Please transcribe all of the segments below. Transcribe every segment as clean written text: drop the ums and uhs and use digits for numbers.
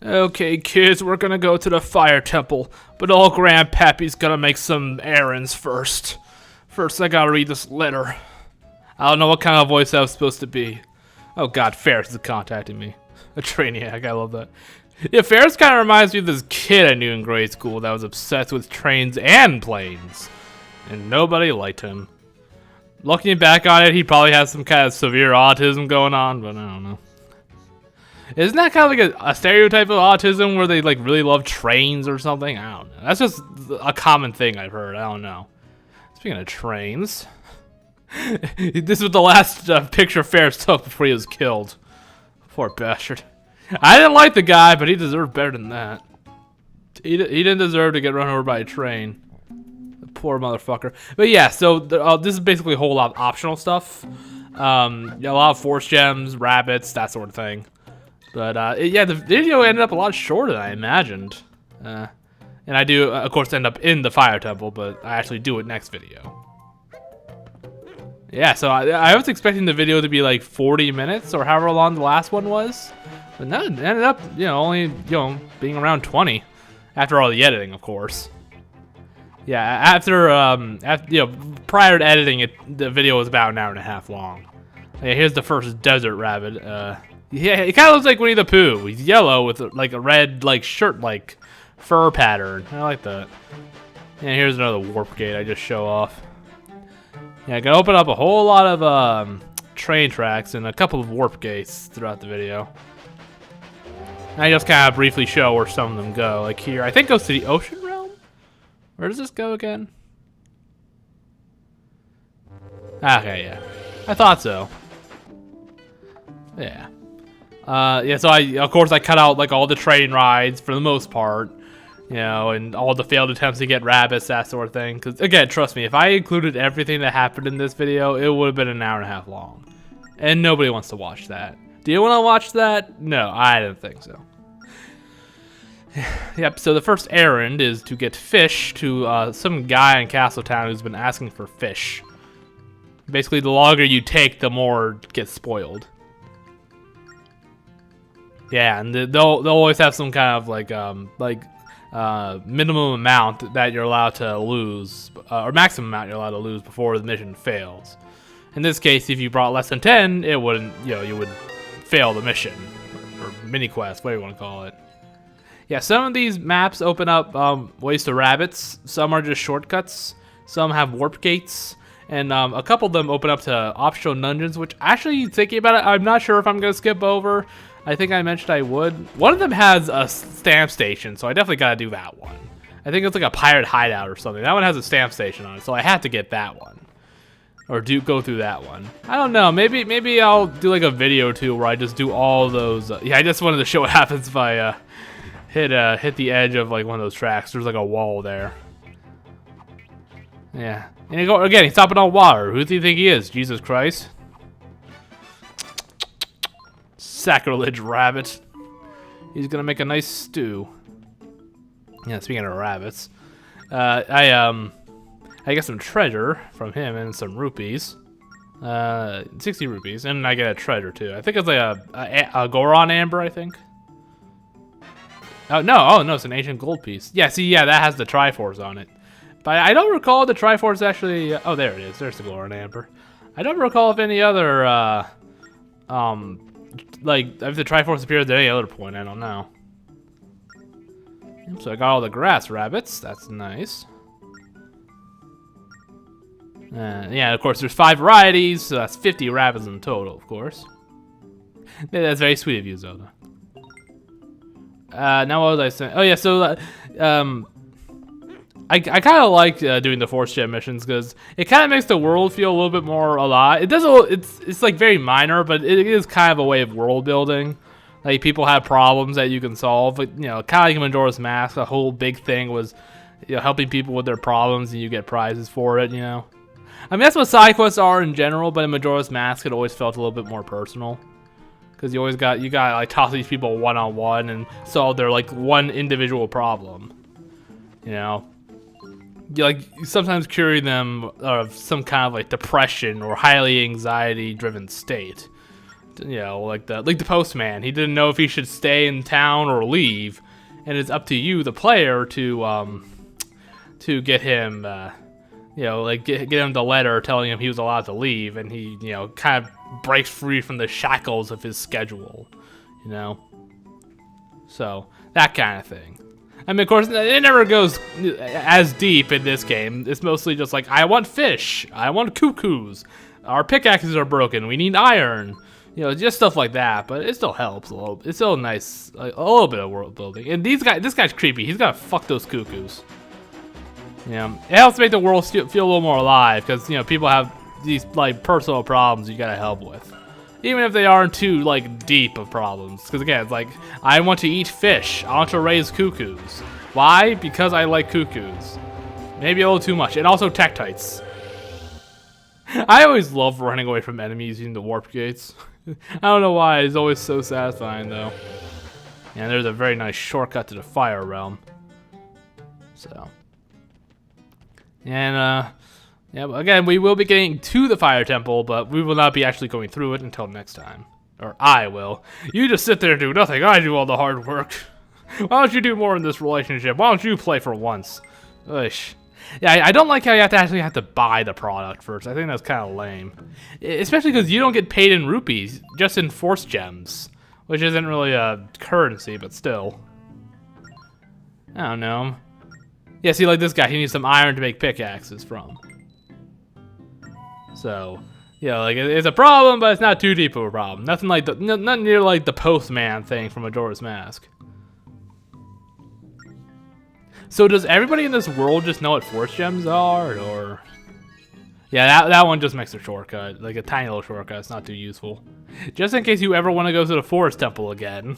Okay, kids, we're gonna go to the fire temple, but old Grandpappy's gonna make some errands first. First, I gotta read this letter. I don't know what kind of voice that was supposed to be. Oh god, Ferris is contacting me. A trainiac, I love that. Yeah, Ferris kind of reminds me of this kid I knew in grade school that was obsessed with trains and planes. And nobody liked him. Looking back on it, he probably has some kind of severe autism going on, but I don't know. Isn't that kind of like a stereotype of autism where they like really love trains or something? I don't know. That's just a common thing I've heard. I don't know. Speaking of trains, this was the last picture Ferris took before he was killed. Poor bastard. I didn't like the guy, but he deserved better than that. He didn't deserve to get run over by a train. The poor motherfucker. But yeah, so this is basically a whole lot of optional stuff. A lot of force gems, rabbits, that sort of thing. But yeah, the video ended up a lot shorter than I imagined. And I do, of course, end up in the fire temple, but I actually do it next video. Yeah, so I was expecting the video to be like 40 minutes or however long the last one was. But no, it ended up, only, being around 20. After all the editing, of course. Yeah, after prior to editing it, the video was about an hour and a half long. Yeah, here's the first desert rabbit. Yeah, it kind of looks like Winnie the Pooh. He's yellow with like a red shirt fur pattern. I like that. And here's another warp gate I just show off. Yeah, I can open up a whole lot of train tracks and a couple of warp gates throughout the video. And I just kind of briefly show where some of them go. Like here, I think it goes to the ocean realm. Where does this go again? Okay, yeah, I thought so. Yeah. Yeah, so of course I cut out all the train rides for the most part, and all the failed attempts to get rabbits, that sort of thing. Because again, trust me, if I included everything that happened in this video, it would have been an hour and a half long, and nobody wants to watch that. Do you want to watch that? No, I didn't think so. Yep. So the first errand is to get fish to some guy in Castletown who's been asking for fish. Basically, the longer you take, the more gets spoiled. Yeah, and they'll always have some kind of minimum amount that you're allowed to lose, or maximum amount you're allowed to lose before the mission fails. In this case, if you brought less than 10, it wouldn't, you would fail the mission or mini quest, whatever you want to call it. Yeah, some of these maps open up ways to rabbits. Some are just shortcuts. Some have warp gates. And a couple of them open up to optional dungeons, which actually, thinking about it, I'm not sure if I'm going to skip over. I think I mentioned I would. One of them has a stamp station, so I definitely got to do that one. I think it's like a pirate hideout or something. That one has a stamp station on it, so I had to get that one. Or go through that one. I don't know. Maybe I'll do like a video too where I just do all those. Yeah, I just wanted to show what happens if I hit the edge of one of those tracks. There's like a wall there. Yeah. And again, he's stopping on water. Who do you think he is? Jesus Christ. Sacrilege rabbit. He's gonna make a nice stew. Yeah, speaking of rabbits, I get some treasure from him and some rupees. 60 rupees, and I get a treasure too. I think it's like a Goron amber, I think. Oh no, it's an ancient gold piece. Yeah, see, yeah, that has the Triforce on it. But I don't recall the Triforce actually. Oh, there it is. There's the Goron amber. I don't recall if any other if the Triforce appears at any other point. I don't know. So I got all the grass rabbits. That's nice. Yeah, of course, there's 5 varieties, so that's 50 rabbits in total, of course. Yeah, that's very sweet of you, Zelda. Now what was I saying? Oh yeah, so I kind of like doing the force gem missions because it kind of makes the world feel a little bit more alive. It does it's like very minor, but it is kind of a way of world building. Like people have problems that you can solve, but kind of like Majora's Mask. The whole big thing was helping people with their problems, and you get prizes for it. I mean that's what side quests are in general, but in Majora's Mask it always felt a little bit more personal. Because you always got like talk to these people one-on-one and solve their one individual problem. You sometimes curing them of some kind of depression or highly anxiety-driven state. You know, like the postman. He didn't know if he should stay in town or leave, and it's up to you, the player, to get him, you know, like get him the letter telling him he was allowed to leave, and he, you know, kind of breaks free from the shackles of his schedule, you know. So that kind of thing. I mean, of course, it never goes as deep in this game. It's mostly just like, I want fish, I want cuckoos, our pickaxes are broken, we need iron, you know, just stuff like that. But it still helps a little. It's still nice, like, a little bit of world building. And this guy's creepy. He's gotta fuck those cuckoos. Yeah, it helps make the world feel a little more alive, because, you know, people have these like personal problems you gotta help with, even if they aren't too like deep of problems. Because again, it's like, I want to eat fish, I want to raise cuckoos. Why? Because I like cuckoos. Maybe a little too much. And also tektites. I always love running away from enemies using the warp gates. I don't know why, it's always so satisfying though. And there's a very nice shortcut to the fire realm. So. And yeah, again, we will be getting to the fire temple, but we will not be actually going through it until next time. Or I will. You just sit there and do nothing. I do all the hard work. Why don't you do more in this relationship? Why don't you play for once? Uish. Yeah, I don't like how you actually have to buy the product first. I think that's kind of lame. Especially because you don't get paid in rupees, just in force gems. Which isn't really a currency, but still. I don't know. Yeah, see, like this guy, he needs some iron to make pickaxes from. So, you know, like, it's a problem, but it's not too deep of a problem. Nothing like not near like the postman thing from Majora's Mask. So does everybody in this world just know what force gems are, or? Yeah, that one just makes a shortcut, like a tiny little shortcut. It's not too useful. Just in case you ever want to go to the forest temple again.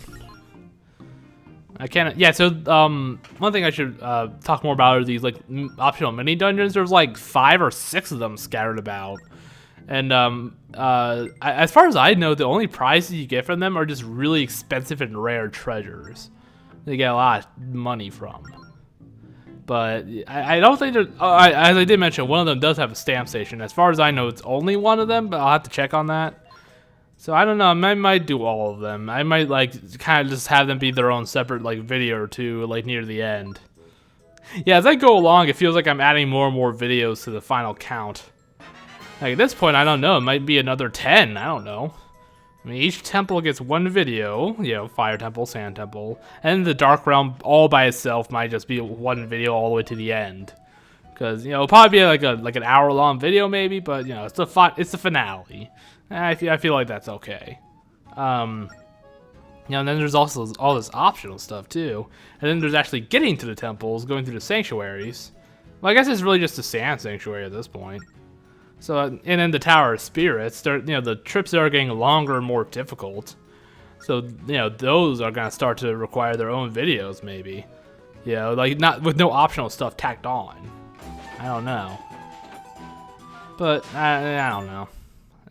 I can't. Yeah. So one thing I should talk more about are these like optional mini dungeons. There's like 5 or 6 of them scattered about, and as far as I know, the only prizes you get from them are just really expensive and rare treasures. They get a lot of money from. But I don't think there's. As I did mention, one of them does have a stamp station. As far as I know, it's only one of them, but I'll have to check on that. So I don't know, I might do all of them. I might like kind of just have them be their own separate like video or two like near the end. Yeah, as I go along, it feels like I'm adding more and more videos to the final count. Like at this point, I don't know, it might be another 10, I don't know. I mean, each temple gets one video, you know, fire temple, sand temple, and the dark realm all by itself might just be one video all the way to the end. Because, you know, it'll probably be like an hour-long video maybe, but, you know, it's the finale. I feel like that's okay. You know, and then there's also all this optional stuff too. And then there's actually getting to the temples, going through the sanctuaries. Well, I guess it's really just a sand sanctuary at this point. So, and then the Tower of Spirits, you know, the trips there are getting longer and more difficult. So, you know, those are gonna start to require their own videos maybe. You know, like not with no optional stuff tacked on. I don't know. But I don't know.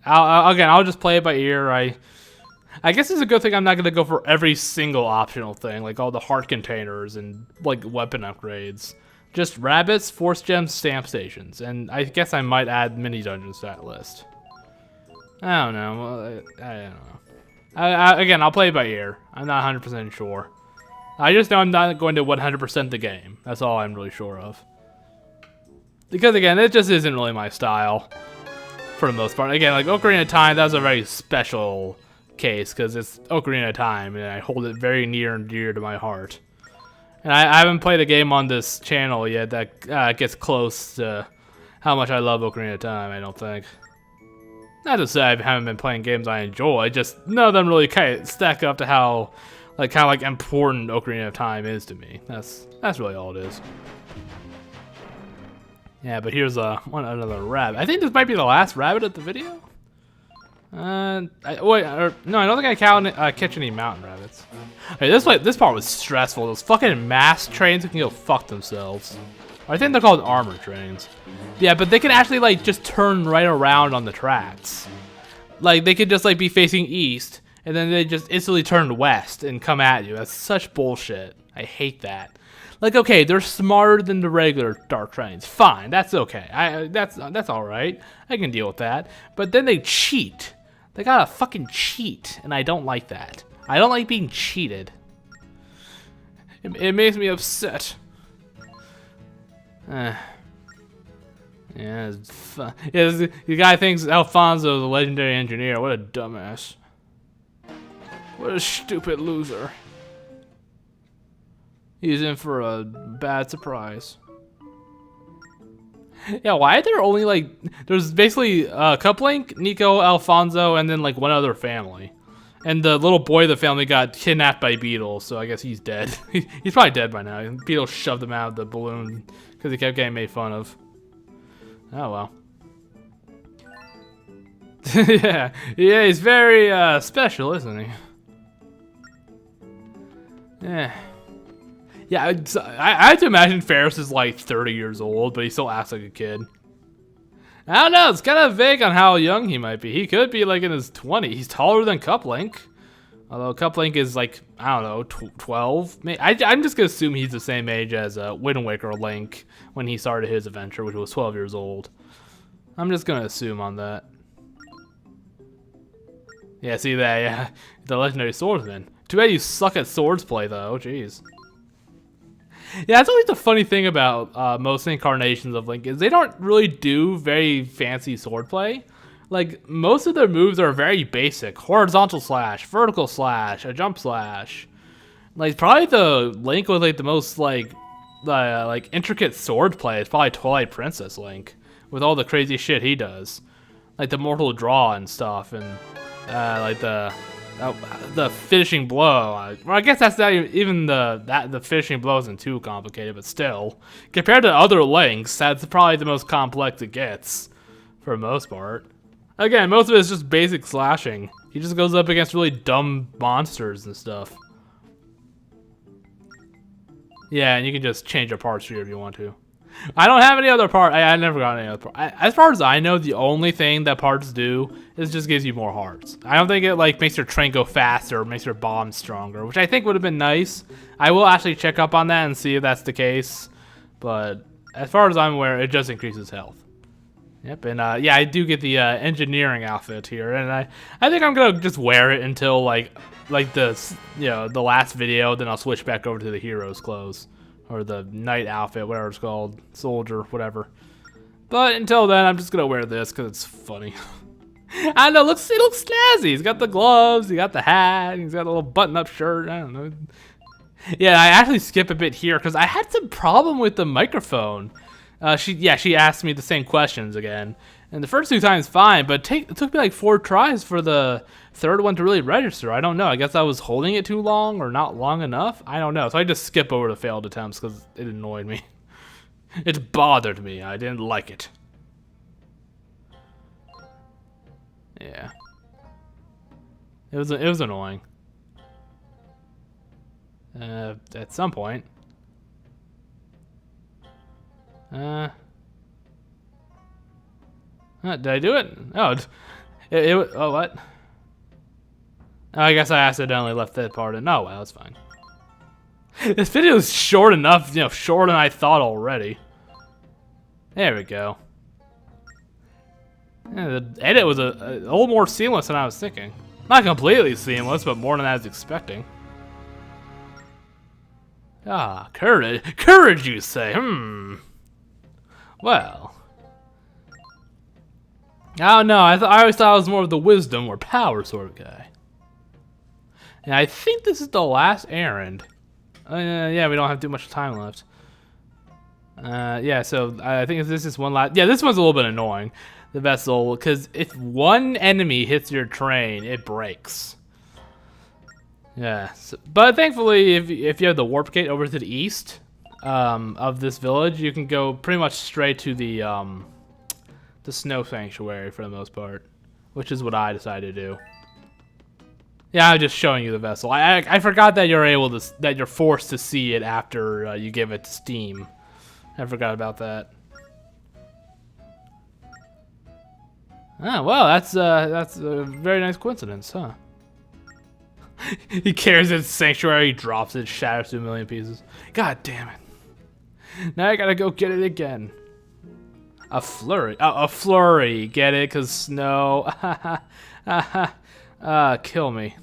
I'll just play it by ear. I guess it's a good thing I'm not going to go for every single optional thing, like all the heart containers and like weapon upgrades. Just rabbits, force gems, stamp stations, and I guess I might add mini dungeons to that list. I don't know. I don't know. Again, I'll play it by ear. I'm not 100% sure. I just know I'm not going to 100% the game. That's all I'm really sure of. Because again, it just isn't really my style. For the most part. Again, like Ocarina of Time, that was a very special case because it's Ocarina of Time and I hold it very near and dear to my heart. And I haven't played a game on this channel yet that gets close to how much I love Ocarina of Time, I don't think. Not to say I haven't been playing games I enjoy, just none of them really kind of stack up to how kind of important Ocarina of Time is to me. That's really all it is. Yeah, but here's another rabbit. I think this might be the last rabbit of the video. No, I don't think I catch any mountain rabbits. Okay, this part was stressful. Those fucking mass trains can go fuck themselves. I think they're called armor trains. Yeah, but they can actually like just turn right around on the tracks. Like they could just like be facing east, and then they just instantly turn west and come at you. That's such bullshit. I hate that. Like, okay, they're smarter than the regular dark trains. Fine, that's okay. That's all right. I can deal with that. But then they cheat. They gotta fucking cheat, and I don't like that. I don't like being cheated. It makes me upset. Yeah, it's fun. Yeah, the guy thinks Alfonso is a legendary engineer. What a dumbass. What a stupid loser. He's in for a bad surprise. Yeah, why are there only like... There's basically Couplink, Nico, Alfonso, and then like one other family. And the little boy of the family got kidnapped by Beetle, so I guess he's dead. He's probably dead by now. Beetle shoved him out of the balloon because he kept getting made fun of. Oh well. Yeah, he's very special, isn't he? Yeah. Yeah, I have to imagine Ferris is like 30 years old, but he still acts like a kid. I don't know, it's kind of vague on how young he might be. He could be like in his 20s. He's taller than Couplink. Although Couplink is like, I don't know, 12? I'm just going to assume he's the same age as Wind Waker Link when he started his adventure, which was 12 years old. I'm just going to assume on that. Yeah, see that, yeah. The legendary swordsman. Too bad you suck at swords play, though. Jeez. Yeah, that's always the funny thing about most incarnations of Link is they don't really do very fancy swordplay. Like, most of their moves are very basic. Horizontal slash, vertical slash, a jump slash. Like, probably the Link with like the most like intricate swordplay is probably Twilight Princess Link. With all the crazy shit he does. Like the mortal draw and stuff, and like the finishing blow. Well, I guess that's not even the finishing blow isn't too complicated, but still, compared to other Links, that's probably the most complex it gets, for the most part. Again, most of it is just basic slashing. He just goes up against really dumb monsters and stuff. Yeah, and you can just change your parts here if you want to. I don't have any other part. I never got any other part. As far as I know, the only thing that parts do is just gives you more hearts. I don't think it like makes your train go faster or makes your bomb stronger, which I think would have been nice. I will actually check up on that and see if that's the case. But as far as I'm aware, it just increases health. Yep, and yeah, I do get the engineering outfit here, and I think I'm gonna just wear it until like the the last video. Then I'll switch back over to the hero's clothes. Or the knight outfit, whatever it's called. Soldier, whatever. But until then, I'm just gonna wear this because it's funny. I don't know, he looks snazzy. He's got the gloves, he got the hat, he's got a little button-up shirt, I don't know. Yeah, I actually skip a bit here because I had some problem with the microphone. She asked me the same questions again. And the first two times fine, but it took me like 4 tries for the third one to really register. I don't know. I guess I was holding it too long or not long enough. I don't know. So I just skip over the failed attempts because it annoyed me. It bothered me. I didn't like it. Yeah. It was annoying. At some point. Did I do it? Oh, oh, what? Oh, I guess I accidentally left that part in. Oh, well, that's fine. This video is short enough, shorter than I thought already. There we go. Yeah, the edit was a little more seamless than I was thinking. Not completely seamless, but more than I was expecting. Ah, courage. Courage, you say? Well. I don't know. I always thought I was more of the wisdom or power sort of guy. And I think this is the last errand. Yeah, we don't have too much time left. Yeah, so I think this is one last... Yeah, this one's a little bit annoying. The vessel, because if one enemy hits your train, it breaks. Yeah, but thankfully, if you have the warp gate over to the east of this village, you can go pretty much straight to the snow sanctuary for the most part, which is what I decided to do. Yeah, I'm just showing you the vessel. I forgot that you're forced to see it after you give it to Steam. I forgot about that. Ah, well, that's a very nice coincidence, huh? He carries its sanctuary, drops it, shatters to a million pieces. God damn it! Now I gotta go get it again. A flurry. Oh, a flurry. Get it? Cause snow. Kill me.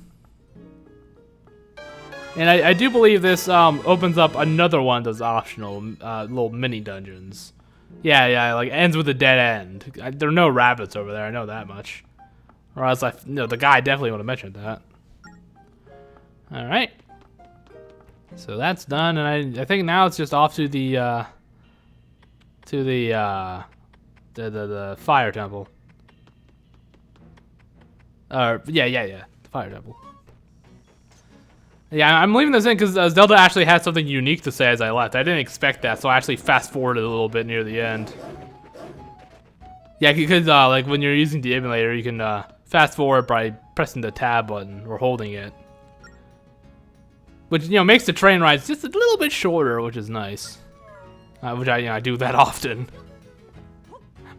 And I do believe this opens up another one of those optional little mini dungeons. Yeah, like ends with a dead end. There are no rabbits over there, I know that much. Or else the guy definitely would have mentioned that. Alright. So that's done, and I think now it's just off to the fire temple. Yeah, the fire temple. Yeah, I'm leaving this in because Zelda actually had something unique to say as I left. I didn't expect that, so I actually fast-forwarded a little bit near the end. Yeah, because like when you're using the emulator, you can fast-forward by pressing the tab button or holding it. Which, makes the train rides just a little bit shorter, which is nice. Which I do that often.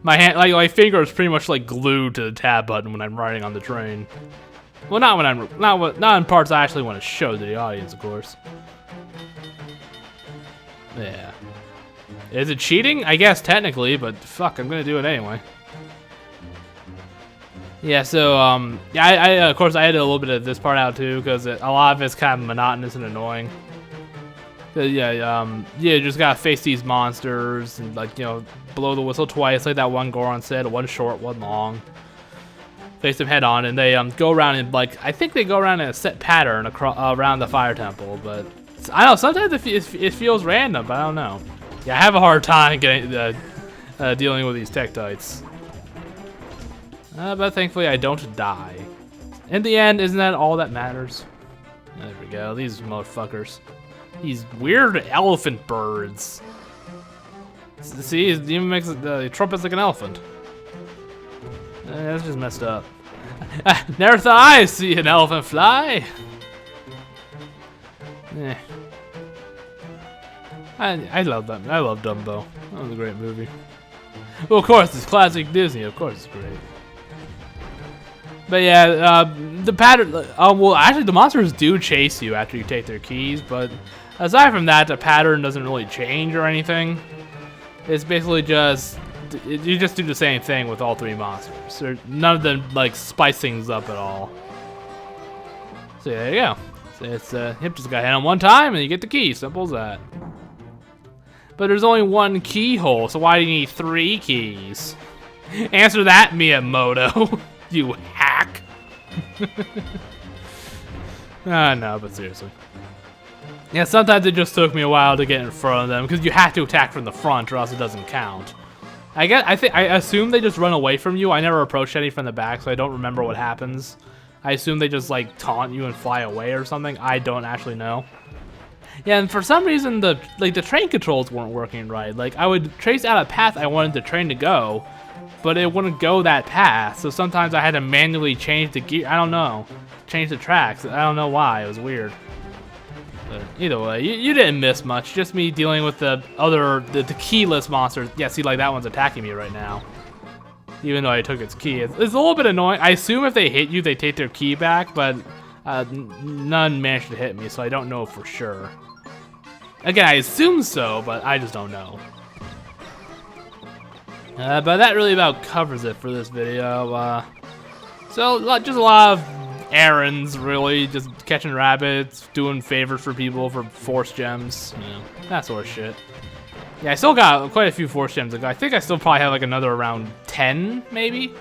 My hand, like my finger is pretty much like glued to the tab button when I'm riding on the train. Well, not when I'm not in parts I actually want to show to the audience, of course. Yeah. Is it cheating? I guess technically, but fuck, I'm gonna do it anyway. Yeah, so yeah, I of course I edited a little bit of this part out too because a lot of it's kind of monotonous and annoying. Yeah, you just gotta face these monsters and like blow the whistle twice, like that one Goron said, one short, one long. Face them head on, and they go around in I think they go around in a set pattern around the fire temple. But I don't know, sometimes it feels random, but I don't know. Yeah, I have a hard time getting dealing with these Tektites. But thankfully I don't die. In the end, isn't that all that matters? There we go, these motherfuckers. These weird elephant birds. See, it even makes the trumpet's like an elephant. That's just messed up. Never thought I'd see an elephant fly. I love that. I love Dumbo. That was a great movie. Well, of course, it's classic Disney. Of course, it's great. But yeah, the pattern. Well, actually, the monsters do chase you after you take their keys. But aside from that, the pattern doesn't really change or anything. It's basically just you just do the same thing with all three monsters. None of them spice things up at all. So there you go. So it's just got hit on one time and you get the key. Simple as that. But there's only one keyhole, so why do you need 3 keys? Answer that, Miyamoto. You hack. No, but seriously. Yeah, sometimes it just took me a while to get in front of them because you have to attack from the front or else it doesn't count. I assume they just run away from you. I never approached any from the back, so I don't remember what happens. I assume they just taunt you and fly away or something. I don't actually know. Yeah, and for some reason the train controls weren't working right. I would trace out a path I wanted the train to go, but it wouldn't go that path. So sometimes I had to manually change the gear. I don't know, change the tracks. I don't know why. It was weird. But either way, you didn't miss much. Just me dealing with the keyless monsters. Yeah, see, that one's attacking me right now. Even though I took its key. It's a little bit annoying. I assume if they hit you, they take their key back, but none managed to hit me, so I don't know for sure. Again, I assume so, but I just don't know. But that really about covers it for this video. So just a lot of errands, really, just catching rabbits, doing favors for people for force gems, that sort of shit. Yeah, I still got quite a few force gems to go. I think I still probably have another around 10, maybe,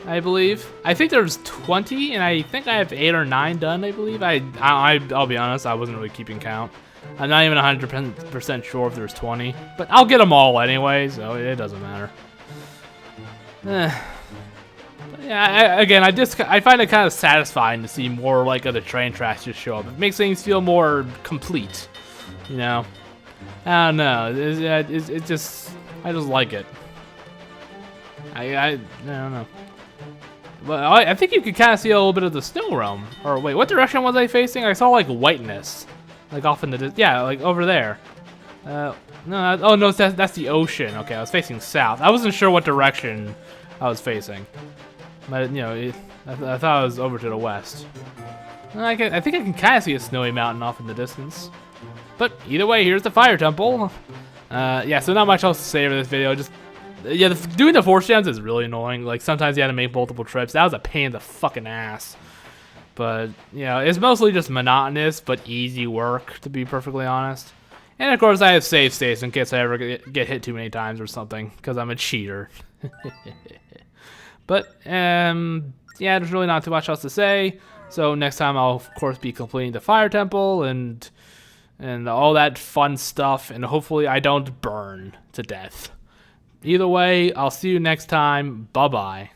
I believe. I think there's 20, and I think I have 8 or 9 done, I believe. I'll be honest, I wasn't really keeping count. I'm not even 100% sure if there's 20, but I'll get them all anyway, so it doesn't matter. Yeah, again, I find it kind of satisfying to see more of the train tracks just show up. It makes things feel more complete, I don't know. It just I just like it. I don't know. But I think you could kind of see a little bit of the snow realm. Or wait, what direction was I facing? I saw whiteness, off in the over there. No, oh no, that's the ocean. Okay, I was facing south. I wasn't sure what direction I was facing. But, I thought it was over to the west. I think I can kind of see a snowy mountain off in the distance. But either way, here's the fire temple. Yeah, so not much else to say over this video. Just Yeah, doing the force gems is really annoying. Like, sometimes you had to make multiple trips. That was a pain in the fucking ass. But, you know, it's mostly just monotonous, but easy work, to be perfectly honest. And, of course, I have save states in case I ever get hit too many times or something, because I'm a cheater. But, yeah, there's really not too much else to say. So, next time I'll, of course, be completing the Fire Temple and all that fun stuff. And hopefully I don't burn to death. Either way, I'll see you next time. Bye-bye.